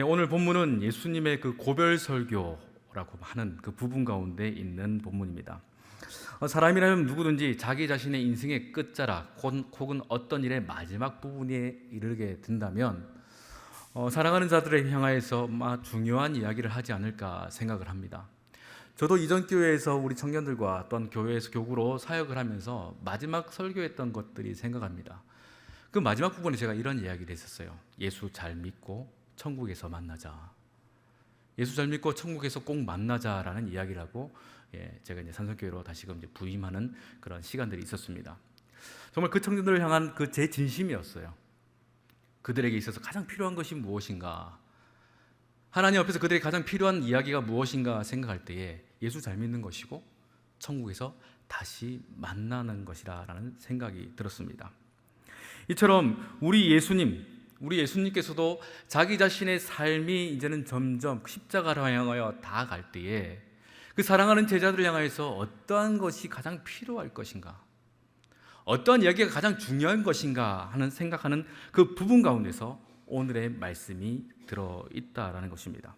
오늘 본문은 예수님의 그 고별 설교라고 하는 그 부분 가운데 있는 본문입니다. 사람이라면 누구든지 자기 자신의 인생의 끝자락 혹은 어떤 일의 마지막 부분에 이르게 된다면 사랑하는 자들을 향하여서 중요한 이야기를 하지 않을까 생각을 합니다. 저도 이전 교회에서 우리 청년들과 또한 교회에서 교구로 사역을 하면서 마지막 설교했던 것들이 생각합니다. 그 마지막 부분에 제가 이런 이야기를 했었어요. 예수 잘 믿고 천국에서 만나자. 예수 잘 믿고 천국에서 꼭 만나자라는 이야기를 하고 제가 이제 산성교회로 다시금 이제 부임하는 그런 시간들이 있었습니다. 정말 그 청년들을 향한 그 제 진심이었어요. 그들에게 있어서 가장 필요한 것이 무엇인가? 하나님 앞에서 그들에게 가장 필요한 이야기가 무엇인가 생각할 때에 예수 잘 믿는 것이고 천국에서 다시 만나는 것이라는 생각이 들었습니다. 이처럼 우리 예수님께서도 자기 자신의 삶이 이제는 점점 십자가를 향하여 다가갈 때에 그 사랑하는 제자들을 향해서 어떠한 것이 가장 필요할 것인가, 어떠한 이야기가 가장 중요한 것인가 하는 생각하는 그 부분 가운데서 오늘의 말씀이 들어있다라는 것입니다.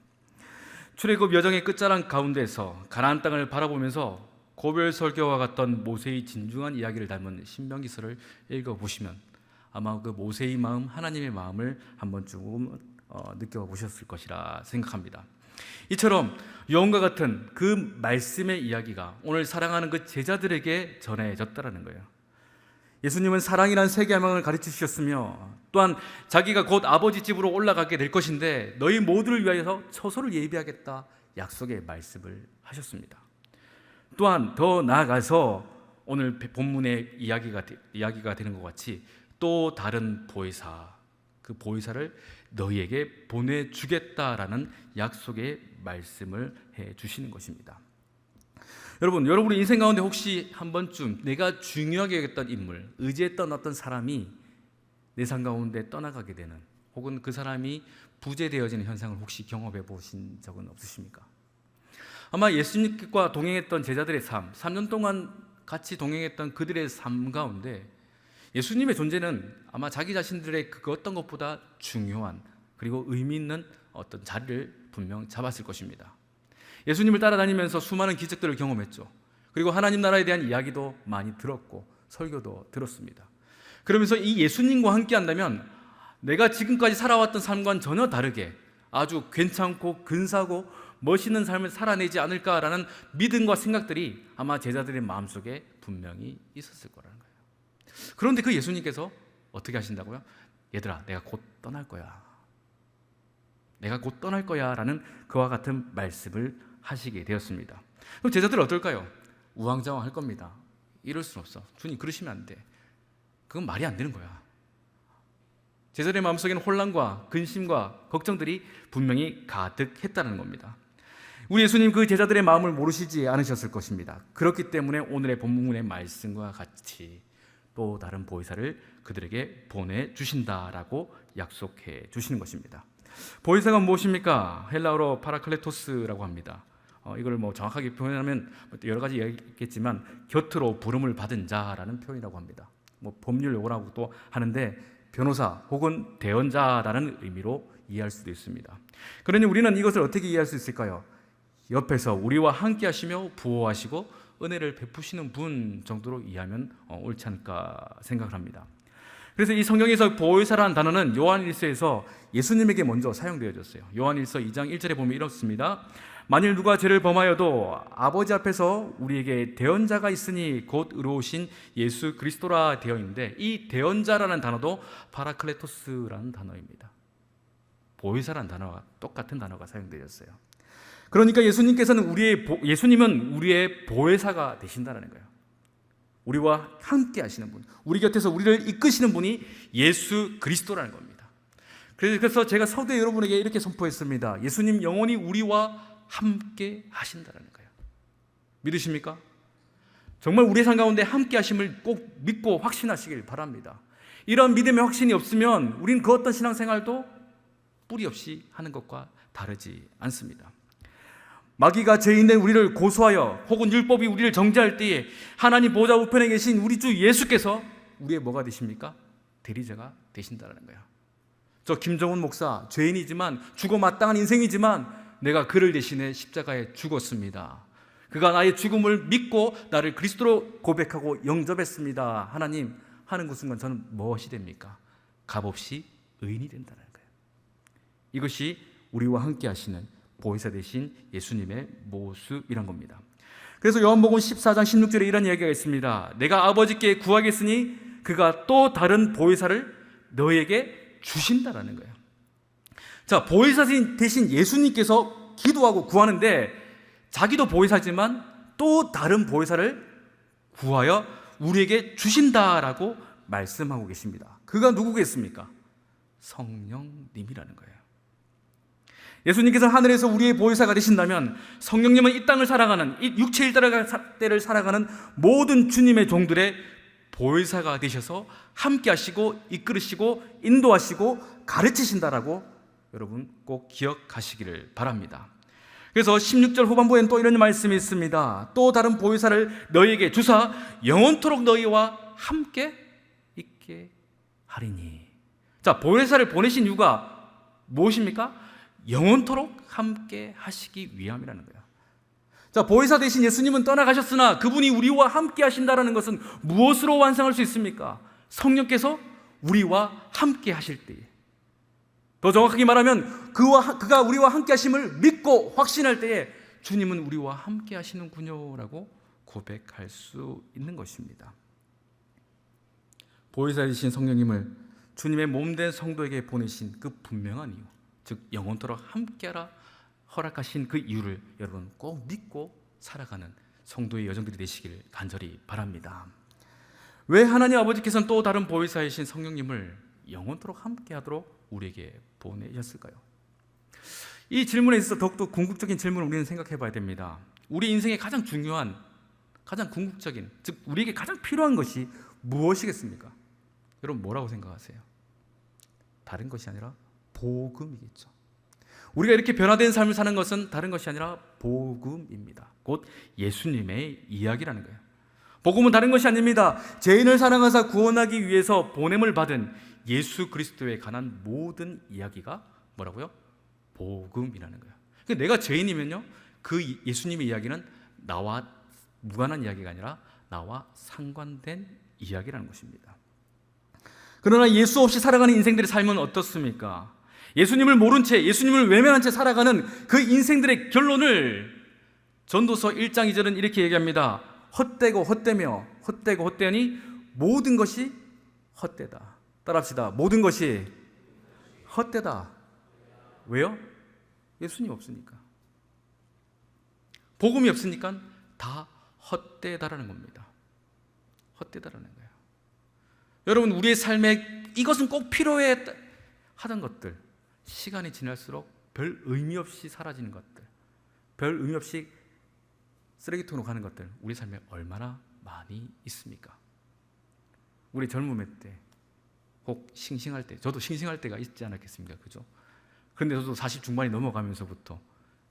출애굽 여정의 끝자락 가운데서 가나안 땅을 바라보면서 고별 설교와 같던 모세의 진중한 이야기를 담은 신명기서를 읽어보시면 아마 그 모세의 마음, 하나님의 마음을 한번 조금 느껴보셨을 것이라 생각합니다. 이처럼 여호와와 같은 그 말씀의 이야기가 오늘 사랑하는 그 제자들에게 전해졌다라는 거예요. 예수님은 사랑이란 세 계명을 가르쳐 주셨으며 또한 자기가 곧 아버지 집으로 올라가게 될 것인데 너희 모두를 위하여서 처소를 예비하겠다 약속의 말씀을 하셨습니다. 또한 더 나아가서 오늘 본문의 이야기가 되는 것 같이 또 다른 보혜사, 그 보혜사를 너희에게 보내주겠다라는 약속의 말씀을 해주시는 것입니다. 여러분의 인생 가운데 혹시 한 번쯤 내가 중요하게 여겼던 인물, 의지했던 어떤 사람이 내 삶 가운데 떠나가게 되는, 혹은 그 사람이 부재되어지는 현상을 혹시 경험해 보신 적은 없으십니까? 아마 예수님과 동행했던 제자들의 삶, 3년 동안 같이 동행했던 그들의 삶 가운데 예수님의 존재는 아마 자기 자신들의 그 어떤 것보다 중요한 그리고 의미 있는 어떤 자리를 분명 잡았을 것입니다. 예수님을 따라다니면서 수많은 기적들을 경험했죠. 그리고 하나님 나라에 대한 이야기도 많이 들었고 설교도 들었습니다. 그러면서 이 예수님과 함께 한다면 내가 지금까지 살아왔던 삶과는 전혀 다르게 아주 괜찮고 근사하고 멋있는 삶을 살아내지 않을까라는 믿음과 생각들이 아마 제자들의 마음속에 분명히 있었을 거라는 거예요. 그런데 그 예수님께서 어떻게 하신다고요? 얘들아, 내가 곧 떠날 거야. 내가 곧 떠날 거야 라는 그와 같은 말씀을 하시게 되었습니다. 그럼 제자들은 어떨까요? 우왕좌왕할 겁니다. 이럴 수는 없어. 주님 그러시면 안 돼. 그건 말이 안 되는 거야. 제자들의 마음속에는 혼란과 근심과 걱정들이 분명히 가득했다는 겁니다. 우리 예수님 그 제자들의 마음을 모르시지 않으셨을 것입니다. 그렇기 때문에 오늘의 본문의 말씀과 같이 또 다른 보혜사를 그들에게 보내주신다라고 약속해 주시는 것입니다. 보혜사가 무엇입니까? 헬라어로 파라클레토스라고 합니다. 이걸 정확하게 표현하면 여러 가지 얘기했겠지만 곁으로 부름을 받은 자라는 표현이라고 합니다. 법률 용어라고도 하는데 변호사 혹은 대언자라는 의미로 이해할 수도 있습니다. 그러니 우리는 이것을 어떻게 이해할 수 있을까요? 옆에서 우리와 함께 하시며 보호하시고 은혜를 베푸시는 분 정도로 이해하면 옳지 않을까 생각을 합니다. 그래서 이 성경에서 보혜사라는 단어는 요한일서에서 예수님에게 먼저 사용되어졌어요. 요한일서 2장 1절에 보면 이렇습니다. 만일 누가 죄를 범하여도 아버지 앞에서 우리에게 대언자가 있으니 곧 의로우신 예수 그리스도라 되어 있는데 이 대언자라는 단어도 파라클레토스라는 단어입니다. 보혜사라는 단어와 똑같은 단어가 사용되었어요. 그러니까 예수님은 우리의 보혜사가 되신다는 거예요. 우리와 함께 하시는 분, 우리 곁에서 우리를 이끄시는 분이 예수 그리스도라는 겁니다. 그래서 제가 서두에 여러분에게 이렇게 선포했습니다. 예수님 영원히 우리와 함께 하신다는 거예요. 믿으십니까? 정말 우리의 삶 가운데 함께 하심을 꼭 믿고 확신하시길 바랍니다. 이런 믿음의 확신이 없으면 우리는 그 어떤 신앙생활도 뿌리 없이 하는 것과 다르지 않습니다. 마귀가 죄인된 우리를 고소하여 혹은 율법이 우리를 정죄할 때에 하나님 보좌 우편에 계신 우리 주 예수께서 우리의 뭐가 되십니까? 대리자가 되신다는 거예요. 저 김정은 목사 죄인이지만 죽어 마땅한 인생이지만 내가 그를 대신해 십자가에 죽었습니다. 그가 나의 죽음을 믿고 나를 그리스도로 고백하고 영접했습니다. 하나님 하는 그 순간 저는 무엇이 됩니까? 값없이 의인이 된다는 거예요. 이것이 우리와 함께 하시는 보혜사 되신 예수님의 모습이란 겁니다. 그래서 요한복음 14장 16절에 이런 이야기가 있습니다. 내가 아버지께 구하겠으니 그가 또 다른 보혜사를 너에게 주신다라는 거예요. 자, 보혜사 대신 예수님께서 기도하고 구하는데 자기도 보혜사지만 또 다른 보혜사를 구하여 우리에게 주신다라고 말씀하고 계십니다. 그가 누구겠습니까? 성령님이라는 거예요. 예수님께서 하늘에서 우리의 보혜사가 되신다면 성령님은 이 땅을 살아가는, 이 육체 일대를 살아가는 모든 주님의 종들의 보혜사가 되셔서 함께 하시고 이끌으시고 인도하시고 가르치신다라고 여러분 꼭 기억하시기를 바랍니다. 그래서 16절 후반부에는 또 이런 말씀이 있습니다. 또 다른 보혜사를 너희에게 주사 영원토록 너희와 함께 있게 하리니. 자, 보혜사를 보내신 이유가 무엇입니까? 영원토록 함께 하시기 위함이라는 거예요. 자, 보혜사 대신 예수님은 떠나가셨으나 그분이 우리와 함께 하신다는 것은 무엇으로 완성할 수 있습니까? 성령께서 우리와 함께 하실 때에, 더 정확하게 말하면 그가 우리와 함께 하심을 믿고 확신할 때에 주님은 우리와 함께 하시는군요 라고 고백할 수 있는 것입니다. 보혜사 되신 성령님을 주님의 몸된 성도에게 보내신 그 분명한 이유, 즉 영원토록 함께하라 허락하신 그 이유를 여러분 꼭 믿고 살아가는 성도의 여정들이 되시길 간절히 바랍니다. 왜 하나님 아버지께서는 또 다른 보혜사이신 성령님을 영원토록 함께하도록 우리에게 보내셨을까요? 이 질문에 있어서 더욱더 궁극적인 질문을 우리는 생각해 봐야 됩니다. 우리 인생의 가장 중요한, 가장 궁극적인, 즉 우리에게 가장 필요한 것이 무엇이겠습니까? 여러분 뭐라고 생각하세요? 다른 것이 아니라 복음이겠죠. 우리가 이렇게 변화된 삶을 사는 것은 다른 것이 아니라 복음입니다. 곧 예수님의 이야기라는 거예요. 복음은 다른 것이 아닙니다. 죄인을 사랑하사 구원하기 위해서 보냄을 받은 예수 그리스도에 관한 모든 이야기가 뭐라고요? 복음이라는 거예요. 그러니까 내가 죄인이면요, 그 예수님의 이야기는 나와 무관한 이야기가 아니라 나와 상관된 이야기라는 것입니다. 그러나 예수 없이 살아가는 인생들의 삶은 어떻습니까? 예수님을 모른 채, 예수님을 외면한 채 살아가는 그 인생들의 결론을 전도서 1장 2절은 이렇게 얘기합니다. 헛되고 헛되며 헛되고 헛되니 모든 것이 헛되다. 따라합시다. 모든 것이 헛되다. 왜요? 예수님 없으니까. 복음이 없으니까 다 헛되다라는 겁니다. 헛되다라는 거예요. 여러분 우리의 삶에 이것은 꼭 필요해 하던 것들, 시간이 지날수록 별 의미 없이 사라지는 것들, 별 의미 없이 쓰레기통으로 가는 것들, 우리 삶에 얼마나 많이 있습니까? 우리 젊음의 때, 혹 싱싱할 때, 저도 싱싱할 때가 있지 않았겠습니까? 그죠? 그런데 저도 40 중반이 넘어가면서부터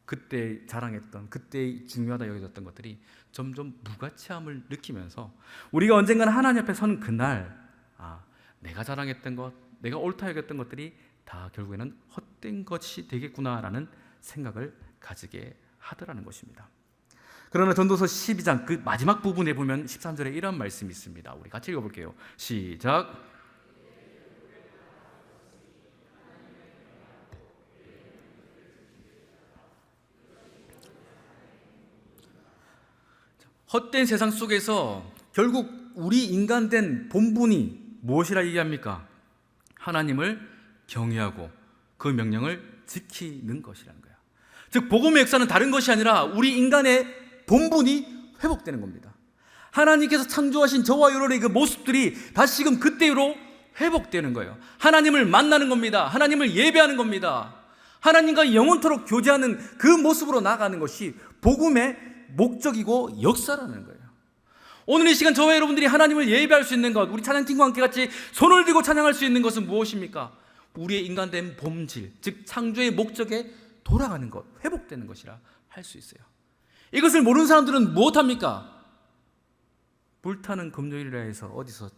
그때 자랑했던, 그때 중요하다 여겨졌던 것들이 점점 무가치함을 느끼면서 우리가 언젠가는 하나님 앞에 서는 그날, 내가 자랑했던 것, 내가 옳다 여겼던 것들이 다 결국에는 헛된 것이 되겠구나라는 생각을 가지게 하더라는 것입니다. 그러나 전도서 12장 그 마지막 부분에 보면 13절에 이런 말씀이 있습니다. 우리 같이 읽어볼게요. 시작. 헛된 세상 속에서 결국 우리 인간된 본분이 무엇이라 얘기합니까? 하나님을 경외하고 그 명령을 지키는 것이라는 거예요. 즉 복음의 역사는 다른 것이 아니라 우리 인간의 본분이 회복되는 겁니다. 하나님께서 창조하신 저와 여러분의 그 모습들이 다시금 그때로 회복되는 거예요. 하나님을 만나는 겁니다. 하나님을 예배하는 겁니다. 하나님과 영원토록 교제하는 그 모습으로 나아가는 것이 복음의 목적이고 역사라는 거예요. 오늘 이 시간 저와 여러분들이 하나님을 예배할 수 있는 것, 우리 찬양팀과 함께 같이 손을 들고 찬양할 수 있는 것은 무엇입니까? 우리의 인간된 본질, 즉 창조의 목적에 돌아가는 것, 회복되는 것이라 할 수 있어요. 이것을 모르는 사람들은 무엇합니까? 불타는 금요일이라 해서 어디서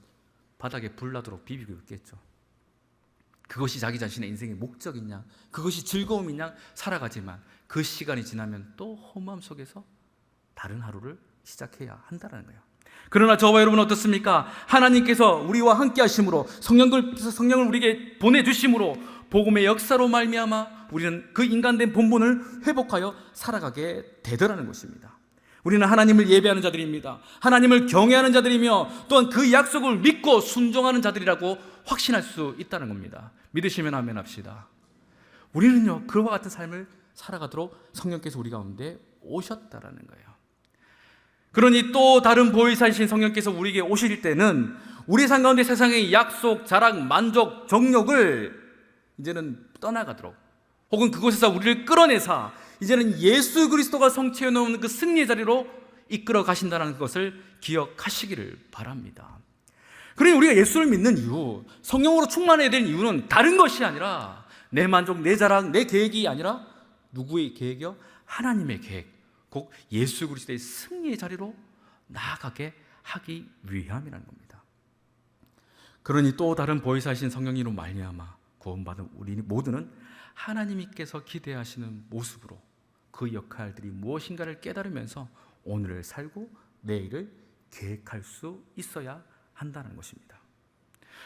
바닥에 불 나도록 비비고 있겠죠. 그것이 자기 자신의 인생의 목적이냐, 그것이 즐거움이냐 살아가지만 그 시간이 지나면 또 허무함 속에서 다른 하루를 시작해야 한다는 거예요. 그러나 저와 여러분은 어떻습니까? 하나님께서 우리와 함께 하심으로 성령을 우리에게 보내주심으로 복음의 역사로 말미암아 우리는 그 인간된 본분을 회복하여 살아가게 되더라는 것입니다. 우리는 하나님을 예배하는 자들입니다. 하나님을 경외하는 자들이며 또한 그 약속을 믿고 순종하는 자들이라고 확신할 수 있다는 겁니다. 믿으시면 아멘 합시다. 우리는요, 그와 같은 삶을 살아가도록 성령께서 우리 가운데 오셨다라는 거예요. 그러니 또 다른 보혜사이신 성령께서 우리에게 오실 때는 우리 삶 가운데 세상의 약속, 자랑, 만족, 정욕을 이제는 떠나가도록, 혹은 그곳에서 우리를 끌어내사 이제는 예수 그리스도가 성취해 놓은 그 승리의 자리로 이끌어 가신다는 것을 기억하시기를 바랍니다. 그러니 우리가 예수를 믿는 이유, 성령으로 충만해야 될 이유는 다른 것이 아니라 내 만족, 내 자랑, 내 계획이 아니라 누구의 계획이요? 하나님의 계획, 곧 예수 그리스도의 승리의 자리로 나아가게 하기 위함이라는 겁니다. 그러니 또 다른 보혜사이신 성령님으로 말미암아 구원받은 우리 모두는 하나님께서 기대하시는 모습으로 그 역할들이 무엇인가를 깨달으면서 오늘을 살고 내일을 계획할 수 있어야 한다는 것입니다.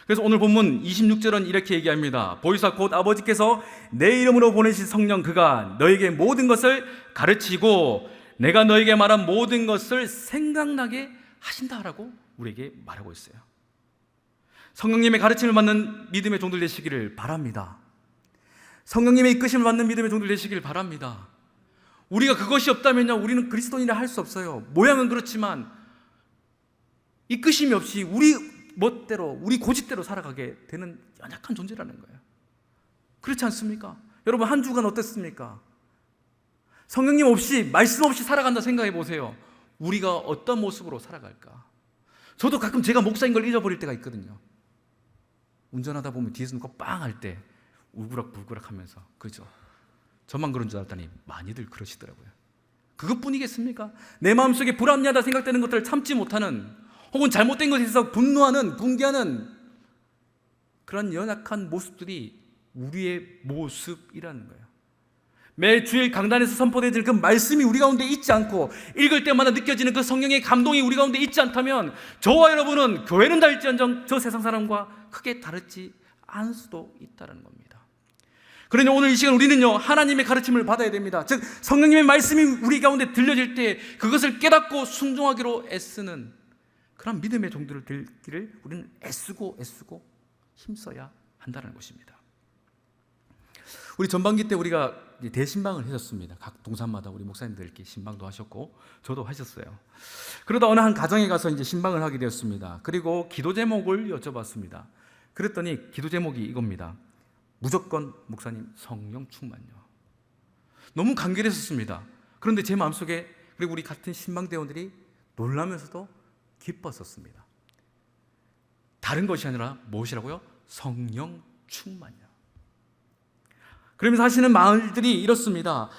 그래서 오늘 본문 26절은 이렇게 얘기합니다. 보혜사 곧 아버지께서 내 이름으로 보내신 성령 그가 너에게 모든 것을 가르치고 내가 너에게 말한 모든 것을 생각나게 하신다라고 우리에게 말하고 있어요. 성령님의 가르침을 받는 믿음의 종들 되시기를 바랍니다. 성령님의 이끄심을 받는 믿음의 종들 되시기를 바랍니다. 우리가 그것이 없다면요, 우리는 그리스도인이라 할 수 없어요. 모양은 그렇지만 이끄심이 없이 우리 멋대로, 우리 고집대로 살아가게 되는 연약한 존재라는 거예요. 그렇지 않습니까? 여러분, 한 주간 어땠습니까? 성령님 없이, 말씀 없이 살아간다 생각해 보세요. 우리가 어떤 모습으로 살아갈까? 저도 가끔 제가 목사인 걸 잊어버릴 때가 있거든요. 운전하다 보면 뒤에서 누가 빵 할 때 울그락불그락 하면서, 그죠? 저만 그런 줄 알았더니 많이들 그러시더라고요. 그것뿐이겠습니까? 내 마음속에 불합리하다 생각되는 것들을 참지 못하는, 혹은 잘못된 것에 있어서 분노하는, 붕괴하는 그런 연약한 모습들이 우리의 모습이라는 거예요. 매 주일 강단에서 선포되어지는 그 말씀이 우리 가운데 있지 않고 읽을 때마다 느껴지는 그 성령의 감동이 우리 가운데 있지 않다면 저와 여러분은 교회는 다를지언정 저 세상 사람과 크게 다르지 않을 수도 있다는 겁니다. 그러니 오늘 이 시간 우리는요, 하나님의 가르침을 받아야 됩니다. 즉 성령님의 말씀이 우리 가운데 들려질 때 그것을 깨닫고 순종하기로 애쓰는 그런 믿음의 종들을 되기를 우리는 애쓰고 힘써야 한다는 것입니다. 우리 전반기 때 우리가 대신방을 하셨습니다. 각 동산마다 우리 목사님들께 신방도 하셨고 저도 하셨어요. 그러다 어느 한 가정에 가서 이제 신방을 하게 되었습니다. 그리고 기도 제목을 여쭤봤습니다. 그랬더니 기도 제목이 이겁니다. 무조건 목사님 성령 충만요. 너무 간결했었습니다. 그런데 제 마음속에, 그리고 우리 같은 신방대원들이 놀라면서도 기뻤었습니다. 다른 것이 아니라 무엇이라고요? 성령 충만요. 그러면서 하시는 말들이 이렇습니다.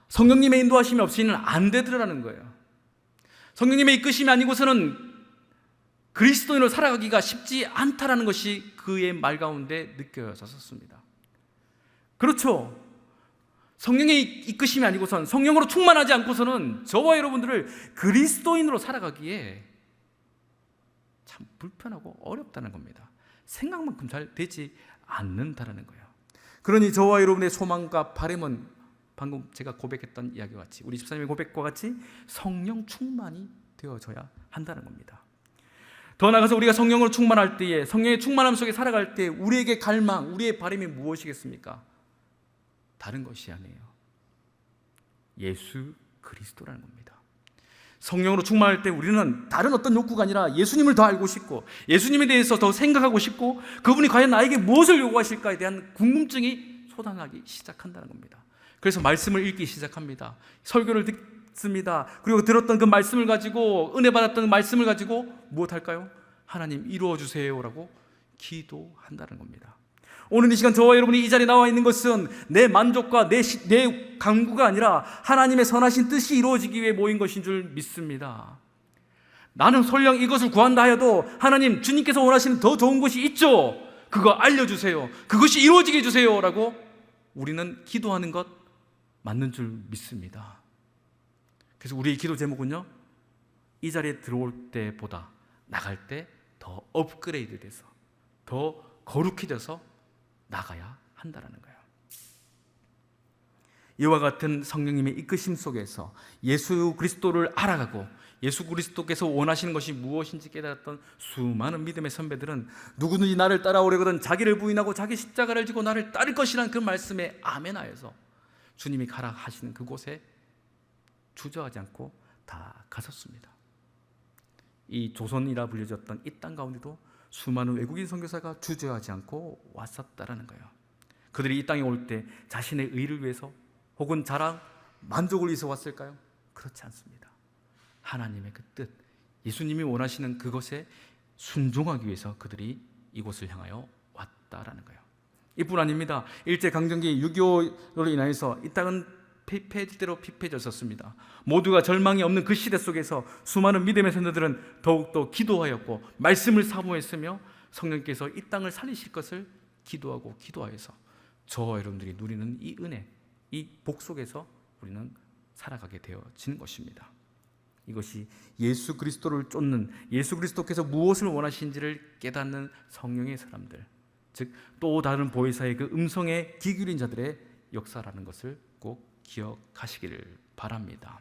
성령님의 인도하심이 없이는 안 되더라는 거예요. 성령님의 이끄심이 아니고서는 그리스도인으로 살아가기가 쉽지 않다라는 것이 그의 말 가운데 느껴졌었습니다. 그렇죠. 성령의 이끄심이 아니고선, 성령으로 충만하지 않고서는 저와 여러분들을 그리스도인으로 살아가기에 참 불편하고 어렵다는 겁니다. 생각만큼 잘 되지 않는다라는 거예요. 그러니 저와 여러분의 소망과 바람은 방금 제가 고백했던 이야기와 같이, 우리 집사님의 고백과 같이 성령 충만이 되어져야 한다는 겁니다. 더 나아가서 우리가 성령으로 충만할 때에, 성령의 충만함 속에 살아갈 때 우리에게 갈망, 우리의 바람이 무엇이겠습니까? 다른 것이 아니에요. 예수 그리스도라는 겁니다. 성령으로 충만할 때 우리는 다른 어떤 욕구가 아니라 예수님을 더 알고 싶고, 예수님에 대해서 더 생각하고 싶고, 그분이 과연 나에게 무엇을 요구하실까에 대한 궁금증이 솟아나기 시작한다는 겁니다. 그래서 말씀을 읽기 시작합니다. 설교를 듣습니다. 그리고 들었던 그 말씀을 가지고, 은혜 받았던 말씀을 가지고 무엇할까요? 하나님 이루어 주세요라고 기도한다는 겁니다. 오늘 이 시간 저와 여러분이 이 자리에 나와 있는 것은 내 만족과 내 강구가 아니라 하나님의 선하신 뜻이 이루어지기 위해 모인 것인 줄 믿습니다. 나는 설령 이것을 구한다 하여도 하나님, 주님께서 원하시는 더 좋은 것이 있죠. 그거 알려주세요. 그것이 이루어지게 해주세요. 라고 우리는 기도하는 것 맞는 줄 믿습니다. 그래서 우리의 기도 제목은요, 이 자리에 들어올 때보다 나갈 때 더 업그레이드 돼서 더 거룩해져서 나가야 한다는 거예요. 이와 같은 성령님의 이끄심 속에서 예수 그리스도를 알아가고 예수 그리스도께서 원하시는 것이 무엇인지 깨달았던 수많은 믿음의 선배들은 누구든지 나를 따라오려거든 자기를 부인하고 자기 십자가를 지고 나를 따를 것이라는 그 말씀에 아멘하여서 주님이 가라 하시는 그곳에 주저하지 않고 다 가섰습니다. 이 조선이라 불려졌던 이 땅 가운데도 수많은 외국인 선교사가 주저하지 않고 왔었다라는 거예요. 그들이 이 땅에 올 때 자신의 의를 위해서 혹은 자랑, 만족을 위해서 왔을까요? 그렇지 않습니다. 하나님의 그 뜻, 예수님이 원하시는 그것에 순종하기 위해서 그들이 이곳을 향하여 왔다라는 거예요. 이뿐 아닙니다. 일제강점기 6.25로 인하여서 이 땅은 피폐질대로 피폐해졌었습니다. 모두가 절망이 없는 그 시대 속에서 수많은 믿음의 선조들은 더욱더 기도하였고 말씀을 사모했으며 성령께서 이 땅을 살리실 것을 기도하고 기도하여서 저와 여러분들이 누리는 이 은혜, 이 복 속에서 우리는 살아가게 되어지는 것입니다. 이것이 예수 그리스도를 쫓는, 예수 그리스도께서 무엇을 원하시는지를 깨닫는 성령의 사람들, 즉 또 다른 보혜사의 그 음성에 귀 기울인 자들의 역사라는 것을 꼭 기억하시기를 바랍니다.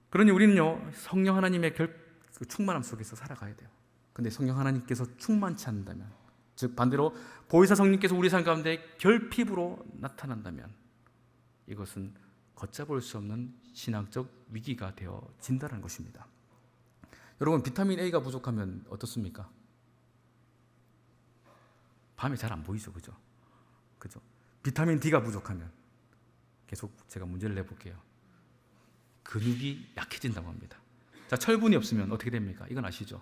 그러니 우리는요, 성령 하나님의 그 충만함 속에서 살아가야 돼요. 근데 성령 하나님께서 충만치 않는다면, 즉 반대로 보혜사 성령께서 우리 삶 가운데 결핍으로 나타난다면 이것은 걷잡을 수 없는 신앙적 위기가 되어진다는 것입니다. 여러분, 비타민 A가 부족하면 어떻습니까? 밤에 잘 안 보이죠, 그죠? 비타민 D가 부족하면, 계속 제가 문제를 내볼게요. 근육이 약해진다고 합니다. 자, 철분이 없으면 어떻게 됩니까? 이건 아시죠?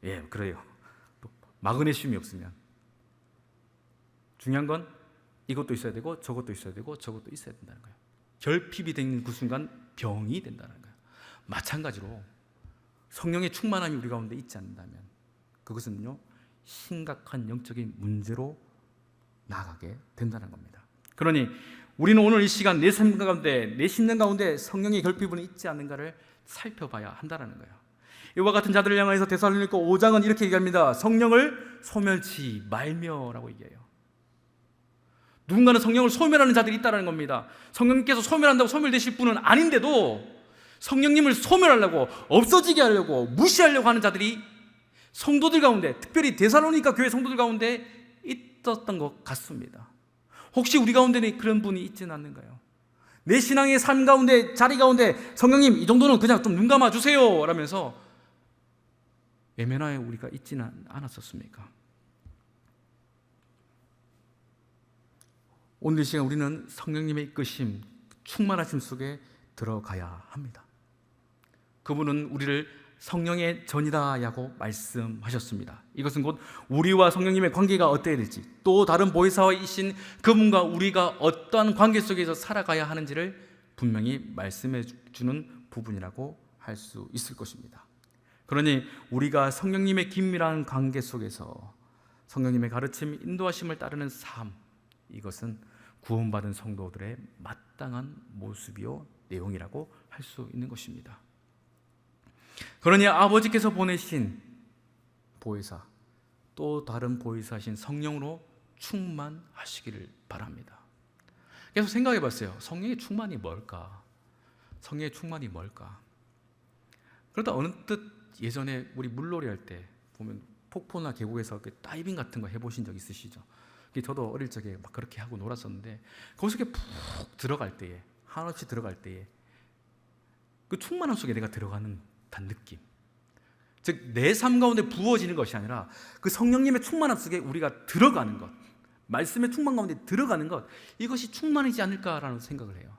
예, 그래요. 또 마그네슘이 없으면, 중요한 건 이것도 있어야 되고 저것도 있어야 되고 저것도 있어야 된다는 거예요. 결핍이 되는 그 순간 병이 된다는 거예요. 마찬가지로 성령의 충만함이 우리 가운데 있지 않는다면 그것은요, 심각한 영적인 문제로 나아가게 된다는 겁니다. 그러니 우리는 오늘 이 시간 내 삶 가운데, 내 심령 가운데 성령의 결핍은 있지 않는가를 살펴봐야 한다는 거예요. 이와 같은 자들을 향해서 데살로니가 5장은 이렇게 얘기합니다. 성령을 소멸치 말며라고 얘기해요. 누군가는 성령을 소멸하는 자들이 있다는 겁니다. 성령님께서 소멸한다고 소멸되실 분은 아닌데도 성령님을 소멸하려고, 없어지게 하려고, 무시하려고 하는 자들이 성도들 가운데, 특별히 데살로니가 교회 성도들 가운데 있었던 것 같습니다. 혹시 우리 가운데는 그런 분이 있지는 않는가요? 내 신앙의 삶 가운데, 자리 가운데 성령님 이 정도는 그냥 좀 눈 감아 주세요 라면서 외면하에 우리가 있지는 않았었습니까? 오늘 이 시간 우리는 성령님의 이끄심, 충만하심 속에 들어가야 합니다. 그분은 우리를 성령의 전이다라고 말씀하셨습니다. 이것은 곧 우리와 성령님의 관계가 어때야 될지, 또 다른 보혜사이신 그분과 우리가 어떠한 관계 속에서 살아가야 하는지를 분명히 말씀해 주는 부분이라고 할 수 있을 것입니다. 그러니 우리가 성령님의 긴밀한 관계 속에서 성령님의 가르침, 인도하심을 따르는 삶, 이것은 구원받은 성도들의 마땅한 모습이요 내용이라고 할 수 있는 것입니다. 그러니 아버지께서 보내신 보혜사, 또 다른 보혜사신 성령으로 충만하시기를 바랍니다. 계속 생각해 봤어요. 성령의 충만이 뭘까? 성령의 충만이 뭘까? 그러다 어느 뜻 예전에 우리 물놀이 할 때 보면 폭포나 계곡에서 그 다이빙 같은 거 해보신 적 있으시죠? 저도 어릴 적에 막 그렇게 하고 놀았었는데 거기서 이렇게 푹 들어갈 때에, 한없이 들어갈 때에 그 충만함 속에 내가 들어가는 단 느낌, 즉 내 삶 가운데 부어지는 것이 아니라 그 성령님의 충만함 속에 우리가 들어가는 것, 말씀의 충만 가운데 들어가는 것, 이것이 충만이지 않을까라는 생각을 해요.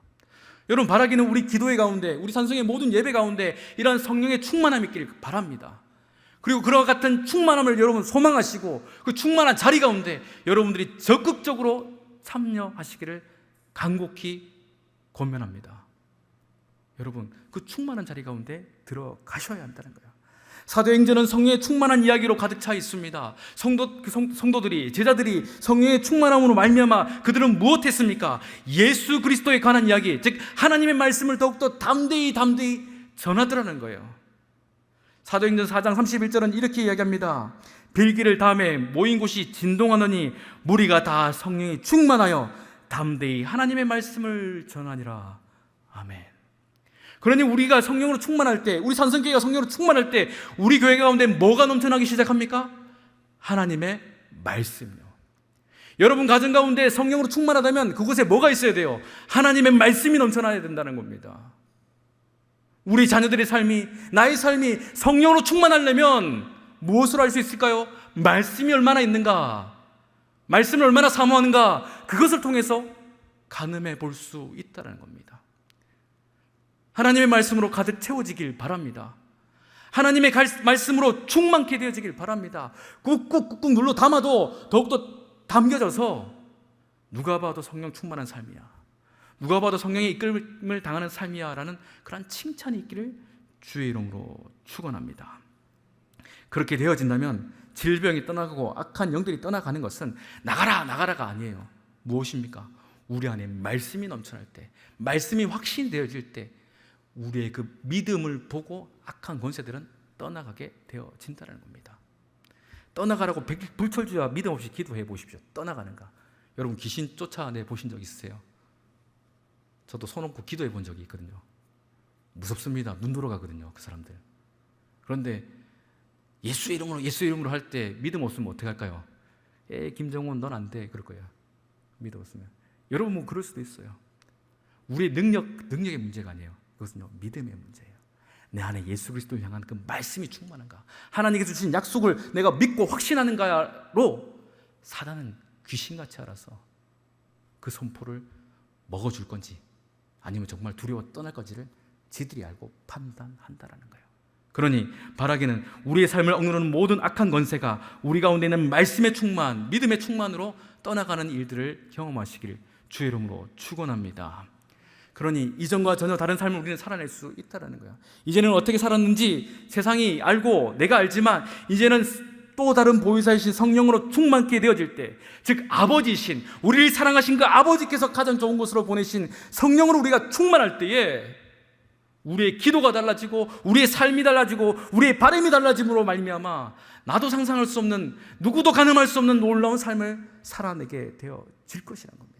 여러분, 바라기는 우리 기도회 가운데, 우리 산성의 모든 예배 가운데 이런 성령의 충만함이 있기를 바랍니다. 그리고 그와 같은 충만함을 여러분 소망하시고 그 충만한 자리 가운데 여러분들이 적극적으로 참여하시기를 간곡히 권면합니다. 여러분, 그 충만한 자리 가운데 들어가셔야 한다는 거예요. 사도행전은 성령의 충만한 이야기로 가득 차 있습니다. 성도들이, 제자들이 성령의 충만함으로 말미암아 그들은 무엇했습니까? 예수 그리스도에 관한 이야기, 즉 하나님의 말씀을 더욱더 담대히 전하더라는 거예요. 사도행전 4장 31절은 이렇게 이야기합니다. 빌기를 다음에 모인 곳이 진동하느니 무리가 다 성령이 충만하여 담대히 하나님의 말씀을 전하니라. 아멘. 그러니 우리가 성령으로 충만할 때, 우리 산성교회가 성령으로 충만할 때 우리 교회 가운데 뭐가 넘쳐나기 시작합니까? 하나님의 말씀이요. 여러분 가정 가운데 성령으로 충만하다면 그곳에 뭐가 있어야 돼요? 하나님의 말씀이 넘쳐나야 된다는 겁니다. 우리 자녀들의 삶이, 나의 삶이 성령으로 충만하려면 무엇으로 할 수 있을까요? 말씀이 얼마나 있는가, 말씀을 얼마나 사모하는가, 그것을 통해서 가늠해 볼 수 있다는 겁니다. 하나님의 말씀으로 가득 채워지길 바랍니다. 하나님의 말씀으로 충만케 되어지길 바랍니다. 꾹꾹 눌러 담아도 더욱더 담겨져서 누가 봐도 성령 충만한 삶이야, 누가 봐도 성령의 이끌림을 당하는 삶이야 라는 그런 칭찬이 있기를 주의 이름으로 축원합니다. 그렇게 되어진다면 질병이 떠나가고 악한 영들이 떠나가는 것은 나가라가 아니에요. 무엇입니까? 우리 안에 말씀이 넘쳐날 때, 말씀이 확신되어질 때 우리의 그 믿음을 보고 악한 권세들은 떠나가게 되어진다는 겁니다. 떠나가라고 불철주야 믿음 없이 기도해 보십시오. 떠나가는가? 여러분 귀신 쫓아내 보신 적 있으세요? 저도 손 얹고 기도해 본 적이 있거든요. 무섭습니다. 눈 돌아가거든요, 그 사람들. 그런데 예수의 이름으로 할 때 믿음 없으면 어떻게 할까요? 김정훈 넌 안 돼, 그럴 거예요. 믿음 없으면. 여러분 뭐 그럴 수도 있어요. 우리의 능력의 문제가 아니에요. 그것은요, 믿음의 문제예요. 내 안에 예수 그리스도를 향한 그 말씀이 충만한가, 하나님께서 주신 약속을 내가 믿고 확신하는가로 사단은 귀신같이 알아서 그 선포를 먹어줄 건지 아니면 정말 두려워 떠날 건지를 지들이 알고 판단한다라는 거예요. 그러니 바라기는 우리의 삶을 억누르는 모든 악한 권세가 우리 가운데 있는 말씀의 충만, 믿음의 충만으로 떠나가는 일들을 경험하시길 주의 이름으로 축원합니다. 그러니 이전과 전혀 다른 삶을 우리는 살아낼 수 있다는 거예요. 이제는 어떻게 살았는지 세상이 알고 내가 알지만 이제는 또 다른 보혜사이신 성령으로 충만케 되어질 때, 즉 아버지이신, 우리를 사랑하신 그 아버지께서 가장 좋은 곳으로 보내신 성령으로 우리가 충만할 때에 우리의 기도가 달라지고 우리의 삶이 달라지고 우리의 바람이 달라짐으로 말미암아 나도 상상할 수 없는, 누구도 가늠할 수 없는 놀라운 삶을 살아내게 되어질 것이라는 겁니다.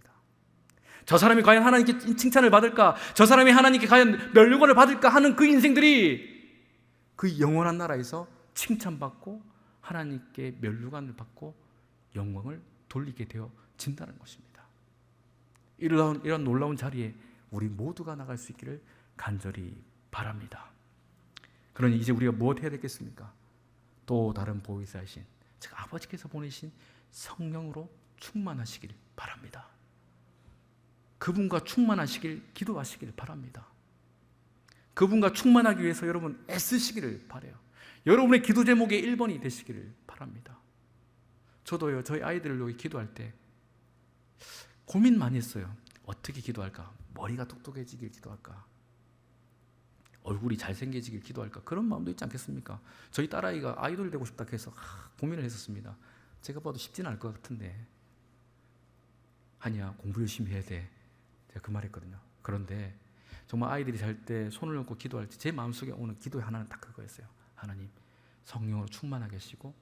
저 사람이 과연 하나님께 칭찬을 받을까, 저 사람이 하나님께 과연 멸류관을 받을까 하는 그 인생들이 그 영원한 나라에서 칭찬받고 하나님께 멸류관을 받고 영광을 돌리게 되어진다는 것입니다. 이런 놀라운 자리에 우리 모두가 나갈 수 있기를 간절히 바랍니다. 그러니 이제 우리가 무엇 해야 되겠습니까? 또 다른 보혜사이신, 즉 아버지께서 보내신 성령으로 충만하시길 바랍니다. 그분과 충만하시길 기도하시길 바랍니다. 그분과 충만하기 위해서 여러분 애쓰시기를 바라요. 여러분의 기도 제목의 1번이 되시기를 바랍니다. 저도요, 저희 아이들을 위해 기도할 때 고민 많이 했어요. 어떻게 기도할까? 머리가 똑똑해지길 기도할까? 얼굴이 잘생겨지길 기도할까? 그런 마음도 있지 않겠습니까? 저희 딸아이가 아이돌 되고 싶다 해서 고민을 했었습니다. 제가 봐도 쉽지는 않을 것 같은데, 아니야, 공부 열심히 해야 돼, 제가 그 말했거든요. 그런데 정말 아이들이 잘 때 손을 얹고 기도할 때 제 마음속에 오는 기도의 하나는 딱 그거였어요. 하나님, 성령으로 충만하게 하시고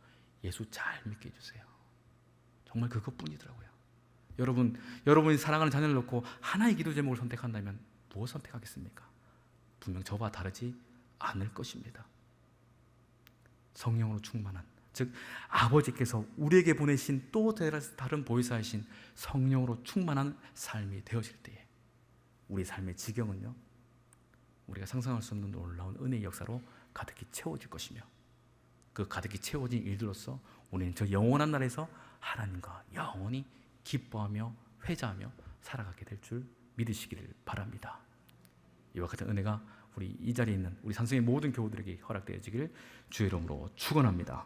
예수 잘 믿게 해주세요. 정말 그것뿐이더라고요. 여러분이 사랑하는 자녀를 놓고 하나의 기도 제목을 선택한다면 무엇 선택하겠습니까? 분명 저와 다르지 않을 것입니다. 성령으로 충만한, 즉 아버지께서 우리에게 보내신 또 다른 보혜사이신 성령으로 충만한 삶이 되어질 때에 우리 삶의 지경은요, 우리가 상상할 수 없는 놀라운 은혜의 역사로 가득히 채워질 것이며, 그 가득히 채워진 일들로서 우리는 저 영원한 날에서 하나님과 영원히 기뻐하며 회자하며 살아가게 될 줄 믿으시기를 바랍니다. 이와 같은 은혜가 우리 이 자리에 있는 우리 산성의 모든 교우들에게 허락되어지기를 주의 이름으로 축원합니다.